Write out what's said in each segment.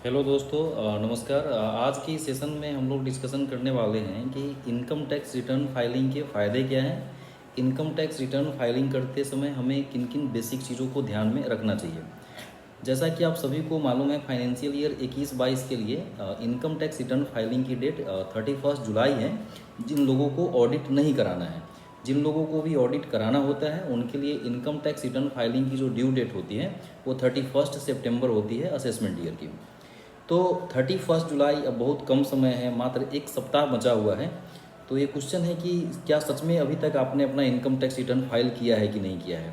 Hello दोस्तों, नमस्कार। आज की सेशन में हम लोग डिस्कशन करने वाले हैं कि इनकम टैक्स रिटर्न फाइलिंग के फ़ायदे क्या हैं। इनकम टैक्स रिटर्न फाइलिंग करते समय हमें किन किन बेसिक चीज़ों को ध्यान में रखना चाहिए। जैसा कि आप सभी को मालूम है, फाइनेंशियल ईयर 21-22 के लिए इनकम टैक्स रिटर्न फाइलिंग की डेट 31 जुलाई है। जिन लोगों को ऑडिट नहीं कराना है, जिन लोगों को भी ऑडिट कराना होता है, उनके लिए इनकम टैक्स रिटर्न फाइलिंग की जो ड्यू डेट होती है वो 31 सितंबर होती है असेसमेंट ईयर की। तो 31 जुलाई अब बहुत कम समय है, मात्र एक सप्ताह बचा हुआ है। तो ये क्वेश्चन है कि क्या सच में अभी तक आपने अपना इनकम टैक्स रिटर्न फाइल किया है कि नहीं किया है।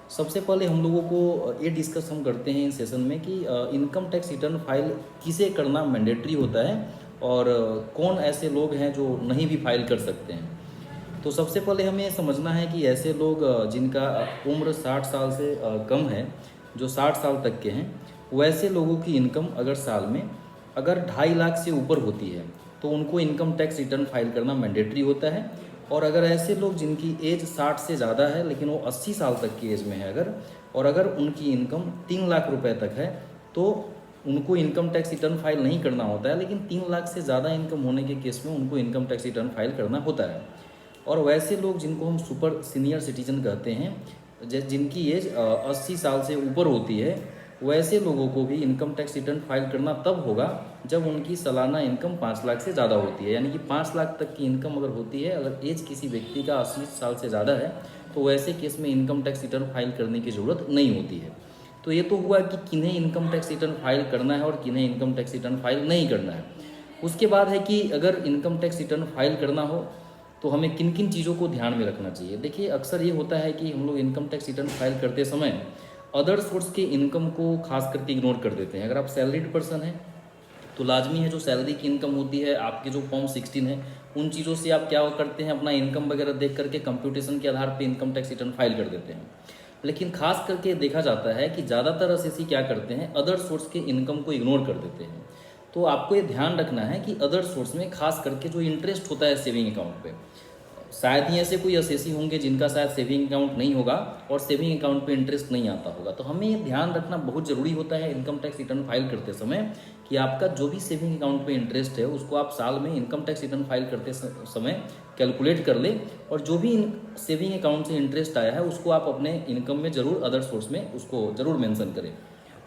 सबसे पहले हम लोगों को ये डिस्कस हम करते हैं इस सेशन में कि इनकम टैक्स रिटर्न फाइल किसे करना मैंडेटरी होता है और कौन ऐसे लोग हैं जो नहीं भी फाइल कर सकते हैं। तो सबसे पहले हमें ये समझना है कि ऐसे लोग जिनका उम्र 60 साल से कम है, जो 60 साल तक के हैं, वैसे लोगों की इनकम अगर साल में अगर 2.5 लाख से ऊपर होती है तो उनको इनकम टैक्स रिटर्न फाइल करना मैंडेटरी होता है। और अगर ऐसे लोग जिनकी एज 60 से ज़्यादा है लेकिन वो 80 साल तक की एज में है अगर, और अगर उनकी इनकम 3 लाख रुपए तक है, तो उनको इनकम टैक्स रिटर्न फाइल नहीं करना होता है। लेकिन 3 लाख से ज़्यादा इनकम होने के केस में उनको इनकम टैक्स रिटर्न फाइल करना होता है। और वैसे लोग जिनको हम सुपर सीनियर सिटीजन कहते हैं, जिनकी एज 80 साल से ऊपर होती है, वैसे लोगों को भी इनकम टैक्स रिटर्न फाइल करना तब होगा जब उनकी सालाना इनकम 5 लाख से ज़्यादा होती है। यानी कि 5 लाख तक की इनकम अगर होती है, अगर एज किसी व्यक्ति का 80 साल से ज़्यादा है, तो वैसे केस में इनकम टैक्स रिटर्न फाइल करने की ज़रूरत नहीं होती है। तो ये तो हुआ कि किन्हें इनकम टैक्स रिटर्न फाइल करना है और किन्हें इनकम टैक्स रिटर्न फाइल नहीं करना है। उसके बाद है कि अगर इनकम टैक्स रिटर्न फाइल करना हो तो हमें किन किन चीज़ों को ध्यान में रखना चाहिए। देखिए, अक्सर ये होता है कि हम लोग इनकम टैक्स रिटर्न फाइल करते समय अदर सोर्स के इनकम को खास करके इग्नोर कर देते हैं। अगर आप सैलरीड पर्सन हैं तो लाजमी है जो सैलरी की इनकम होती है, आपके जो फॉर्म 16 है, उन चीज़ों से आप क्या करते हैं, अपना इनकम वगैरह देख करके कंप्यूटेशन के आधार पर इनकम टैक्स रिटर्न फाइल कर देते हैं। लेकिन खास करके देखा जाता है कि ज़्यादातर एसएससी क्या करते हैं, अदर सोर्स के इनकम को इग्नोर कर देते हैं। तो आपको ये ध्यान रखना है कि अदर सोर्स में खास करके जो इंटरेस्ट होता है सेविंग अकाउंट पे, शायद ही ऐसे कोई एसएससी होंगे जिनका शायद सेविंग अकाउंट नहीं होगा और सेविंग अकाउंट पे इंटरेस्ट नहीं आता होगा। तो हमें ये ध्यान रखना बहुत ज़रूरी होता है इनकम टैक्स रिटर्न फाइल करते समय कि आपका जो भी सेविंग अकाउंट पे इंटरेस्ट है उसको आप साल में इनकम टैक्स रिटर्न फाइल करते समय कैलकुलेट कर ले, और जो भी सेविंग अकाउंट से इंटरेस्ट आया है उसको आप अपने इनकम में ज़रूर अदर सोर्स में उसको ज़रूर मेंशन करें।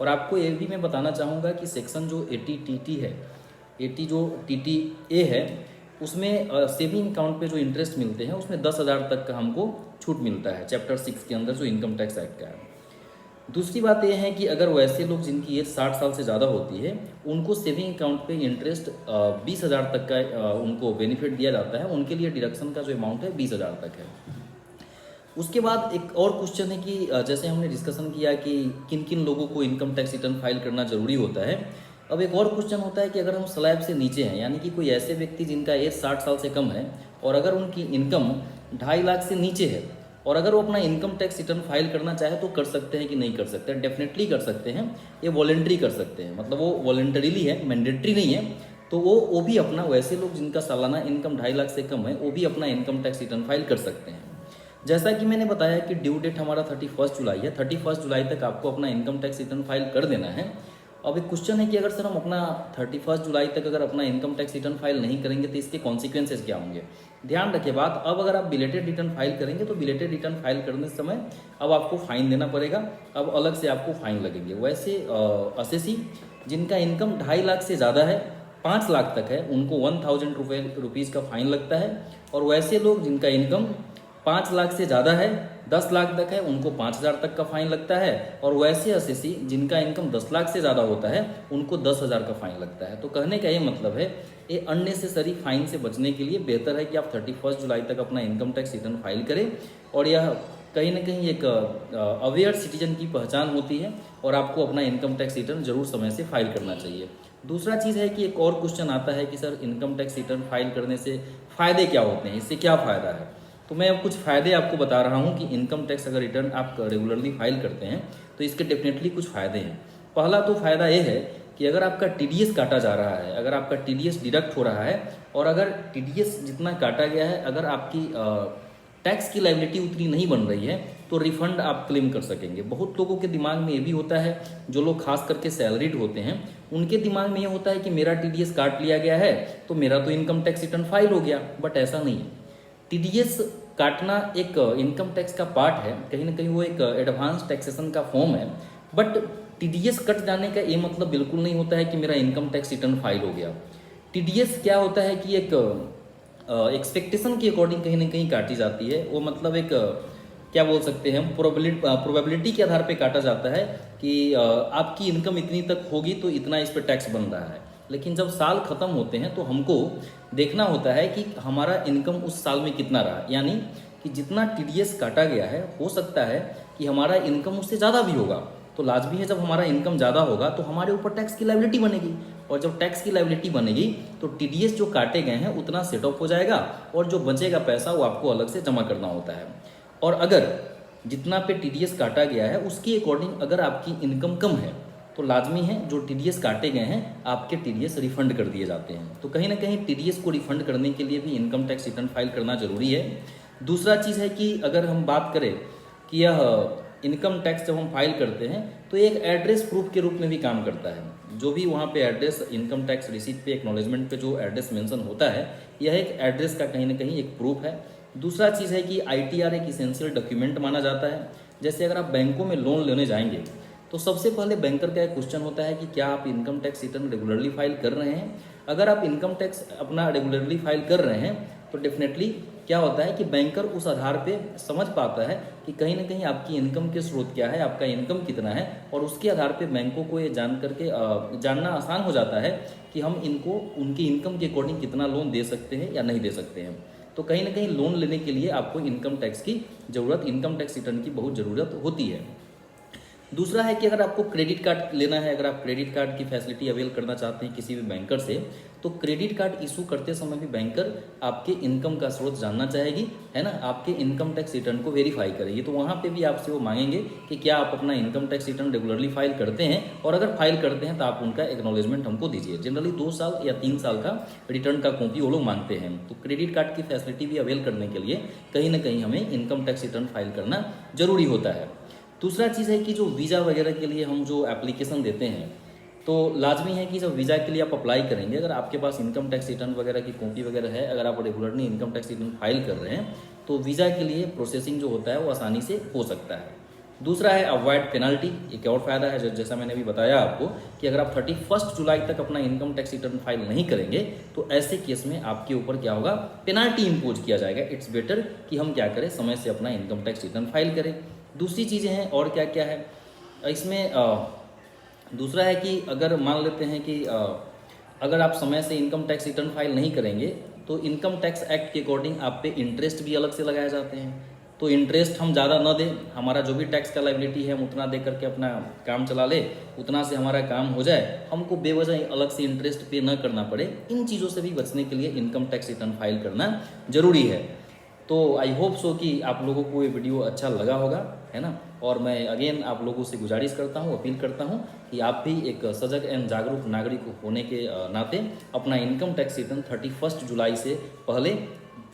और आपको ये भी मैं बताना चाहूँगा कि सेक्शन जो 80TT है, 80 जो TTA है, उसमें सेविंग अकाउंट पे जो इंटरेस्ट मिलते हैं उसमें 10,000 तक का हमको छूट मिलता है, चैप्टर 6 के अंदर जो इनकम टैक्स एक्ट का है। दूसरी बात यह है कि अगर वैसे लोग जिनकी एज 60 साल से ज़्यादा होती है, उनको सेविंग अकाउंट पे इंटरेस्ट 20,000 तक का उनको बेनिफिट दिया जाता है, उनके लिए डिडक्शन का जो अमाउंट है 20,000 तक है। उसके बाद एक और क्वेश्चन है कि जैसे हमने डिस्कशन किया कि किन किन लोगों को इनकम टैक्स रिटर्न फाइल करना जरूरी होता है। अब एक और क्वेश्चन होता है कि अगर हम स्लैब से नीचे हैं, यानी कि कोई ऐसे व्यक्ति जिनका एज 60 साल से कम है और अगर उनकी इनकम 2.5 लाख से नीचे है, और अगर वो अपना इनकम टैक्स रिटर्न फाइल करना चाहे तो कर सकते हैं कि नहीं कर सकते हैं? डेफिनेटली कर सकते हैं। ये वॉलेंट्री कर सकते हैं, मतलब वो वॉलेंटरीली है, मैंडेटरी नहीं है। तो वो भी अपना, वैसे लोग जिनका सालाना इनकम 2.5 लाख से कम है वो भी अपना इनकम टैक्स रिटर्न फाइल कर सकते हैं। जैसा कि मैंने बताया कि ड्यू डेट हमारा 31 जुलाई है, 31 जुलाई तक आपको अपना इनकम टैक्स रिटर्न फाइल कर देना है। अब एक क्वेश्चन है कि अगर सर हम अपना 31 जुलाई तक अगर अपना इनकम टैक्स रिटर्न फाइल नहीं करेंगे तो इसके कॉन्सिक्वेंसेज क्या होंगे। ध्यान रखिए बात, अब अगर आप बिलेटेड रिटर्न फाइल करेंगे तो बिलेटेड रिटर्न फाइल करने समय अब आपको फाइन देना पड़ेगा, अब अलग से आपको फाइन लगेंगे। वैसे एसएससी जिनका इनकम 2.5 लाख से ज़्यादा है, 5 लाख तक है, उनको 1,000 रुपीज़ का फाइन लगता है। और वैसे लोग जिनका इनकम 5 लाख से ज़्यादा है, 10 लाख तक है, उनको 5,000 तक का फाइन लगता है। और वैसे एसएससी जिनका इनकम 10 लाख से ज़्यादा होता है उनको 10,000 का फाइन लगता है। तो कहने का ये मतलब है, ये अननेसेसरी फाइन से बचने के लिए बेहतर है कि आप 31 जुलाई तक अपना इनकम टैक्स रिटर्न फाइल करें। और यह कहीं ना कहीं एक अवेयर सिटीजन की पहचान होती है और आपको अपना इनकम टैक्स रिटर्न जरूर समय से फाइल करना चाहिए। दूसरा चीज़ है कि एक और क्वेश्चन आता है कि sir income tax return file करने से फ़ायदे क्या होते हैं, इससे क्या फ़ायदा है। तो मैं अब कुछ फ़ायदे आपको बता रहा हूँ कि इनकम टैक्स अगर रिटर्न आप रेगुलरली फाइल करते हैं तो इसके डेफिनेटली कुछ फ़ायदे हैं। पहला तो फ़ायदा ये है कि अगर आपका टीडीएस काटा जा रहा है, अगर आपका टीडीएस डिडक्ट हो रहा है, और अगर टीडीएस जितना काटा गया है, अगर आपकी टैक्स की लायबिलिटी उतनी नहीं बन रही है तो रिफंड आप क्लेम कर सकेंगे। बहुत लोगों के दिमाग में ये भी होता है, जो लोग खास करके सैलरीड होते हैं उनके दिमाग में ये होता है कि मेरा टीडीएस काट लिया गया है तो मेरा तो इनकम टैक्स रिटर्न फाइल हो गया, बट ऐसा नहीं है। टीडीएस काटना एक इनकम टैक्स का पार्ट है, कहीं ना कहीं वो एक एडवांस टैक्सेशन का फॉर्म है, बट टीडीएस कट जाने का ये मतलब बिल्कुल नहीं होता है कि मेरा इनकम टैक्स रिटर्न फाइल हो गया। टीडीएस क्या होता है कि एक एक्सपेक्टेशन के अकॉर्डिंग कहीं ना कहीं काटी जाती है। वो मतलब एक क्या बोल सकते हैं हम, प्रोबेबिलिटी के आधार पे काटा जाता है कि आपकी इनकम इतनी तक होगी तो इतना इस पर टैक्स बन रहा है। लेकिन जब साल खत्म होते हैं तो हमको देखना होता है कि हमारा इनकम उस साल में कितना रहा, यानी कि जितना टीडीएस काटा गया है हो सकता है कि हमारा इनकम उससे ज़्यादा भी होगा। तो लाजमी है जब हमारा इनकम ज़्यादा होगा तो हमारे ऊपर टैक्स की लायबिलिटी बनेगी, और जब टैक्स की लायबिलिटी बनेगी तो टीडीएस जो काटे गए हैं उतना सेट ऑफ हो जाएगा, और जो बचेगा पैसा वो आपको अलग से जमा करना होता है। और अगर जितना पे टीडीएस काटा गया है उसके अकॉर्डिंग अगर आपकी इनकम कम है तो लाजमी है जो टीडीएस काटे गए हैं आपके टीडीएस रिफंड कर दिए जाते हैं। तो कहीं ना कहीं टीडीएस को रिफंड करने के लिए भी इनकम टैक्स रिटर्न फाइल करना जरूरी है। दूसरा चीज़ है कि अगर हम बात करें कि यह इनकम टैक्स जब हम फाइल करते हैं तो एक एड्रेस प्रूफ के रूप में भी काम करता है। जो भी वहाँ पे एड्रेस इनकम टैक्स रिसीट पे एक्नॉलेजमेंट पे जो एड्रेस मेंशन होता है यह एक एड्रेस का कहीं ना कहीं एक प्रूफ है। दूसरा चीज़ है कि आईटीआर एक इसेंशियल डॉक्यूमेंट माना जाता है। जैसे अगर आप बैंकों में लोन लेने जाएंगे तो सबसे पहले बैंकर का एक क्वेश्चन होता है कि क्या आप income tax return regularly file कर रहे हैं। अगर आप इनकम टैक्स अपना रेगुलरली फाइल कर रहे हैं तो डेफिनेटली क्या होता है कि बैंकर उस आधार पे समझ पाता है कि कहीं ना कहीं आपकी इनकम के स्रोत क्या है, आपका इनकम कितना है, और उसके आधार पे बैंकों को ये जान करके जानना आसान हो जाता है कि हम इनको उनकी इनकम के अकॉर्डिंग कितना लोन दे सकते हैं या नहीं दे सकते हैं। तो कहीं ना कहीं लोन लेने के लिए आपको इनकम टैक्स की ज़रूरत, इनकम टैक्स रिटर्न की बहुत ज़रूरत होती है। दूसरा है कि अगर आपको क्रेडिट कार्ड लेना है, अगर आप क्रेडिट कार्ड की फैसिलिटी अवेल करना चाहते हैं किसी भी बैंकर से, तो क्रेडिट कार्ड इशू करते समय भी बैंकर आपके इनकम का स्रोत जानना चाहेगी, है ना, आपके इनकम टैक्स रिटर्न को वेरीफाई करेगी। तो वहाँ पे भी आपसे वो मांगेंगे कि क्या आप अपना income tax return regularly file करते हैं, और अगर फाइल करते हैं तो आप उनका एक्नॉलेजमेंट हमको दीजिए। जनरली 2 साल या 3 साल का रिटर्न का कॉपी वो लोग मांगते हैं। तो क्रेडिट कार्ड की फैसिलिटी भी अवेल करने के लिए कहीं ना कहीं हमें इनकम टैक्स रिटर्न फाइल करना जरूरी होता है। दूसरा चीज़ है कि जो वीज़ा वगैरह के लिए हम जो एप्लीकेशन देते हैं तो लाजमी है कि जब वीज़ा के लिए आप अप्लाई करेंगे, अगर आपके पास इनकम टैक्स रिटर्न वगैरह की कॉपी वगैरह है, अगर आप regularly income tax return file कर रहे हैं तो वीज़ा के लिए प्रोसेसिंग जो होता है वो आसानी से हो सकता है। दूसरा है अवॉइड पेनल्टी। एक और फ़ायदा है जैसा मैंने अभी बताया आपको कि अगर आप 31 जुलाई तक अपना इनकम टैक्स रिटर्न फाइल नहीं करेंगे तो ऐसे केस में आपके ऊपर क्या होगा, पेनल्टी इम्पोज किया जाएगा। इट्स बेटर कि हम क्या करें, समय से अपना इनकम टैक्स रिटर्न फाइल करें। दूसरी चीज़ें हैं और क्या क्या है इसमें, दूसरा है कि अगर मान लेते हैं कि अगर आप समय से इनकम टैक्स रिटर्न फाइल नहीं करेंगे तो इनकम टैक्स एक्ट के अकॉर्डिंग आप पे इंटरेस्ट भी अलग से लगाए जाते हैं। तो इंटरेस्ट हम ज़्यादा न दें, हमारा जो भी टैक्स का लायबिलिटी है हम उतना दे करके अपना काम चला ले, उतना से हमारा काम हो जाए, हमको बेवजह अलग से इंटरेस्ट पे न करना पड़े। इन चीज़ों से भी बचने के लिए इनकम टैक्स रिटर्न फाइल करना जरूरी है। तो आई होप सो कि आप लोगों को ये वीडियो अच्छा लगा होगा, है ना। और मैं अगेन आप लोगों से गुजारिश करता हूँ, अपील करता हूँ कि आप भी एक सजग एवं जागरूक नागरिक होने के नाते अपना इनकम टैक्स रिटर्न 31 जुलाई से पहले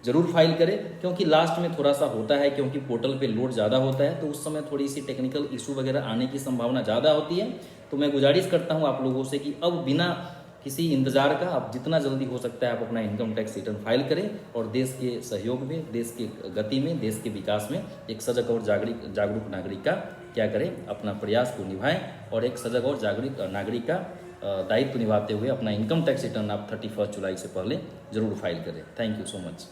ज़रूर फाइल करें, क्योंकि लास्ट में थोड़ा सा होता है, क्योंकि पोर्टल पे लोड ज़्यादा होता है तो उस समय थोड़ी सी टेक्निकल इशू वगैरह आने की संभावना ज़्यादा होती है। तो मैं गुजारिश करता हूँ आप लोगों से कि अब बिना किसी इंतज़ार का आप जितना जल्दी हो सकता है आप अपना इनकम टैक्स रिटर्न फाइल करें, और देश के सहयोग में, देश की गति में, देश के विकास में एक सजग और जागरूक नागरिक का क्या करें, अपना प्रयास को निभाएं, और एक सजग और जागरूक नागरिक का दायित्व निभाते हुए अपना इनकम टैक्स रिटर्न आप 31 जुलाई से पहले ज़रूर फाइल करें। Thank you so much.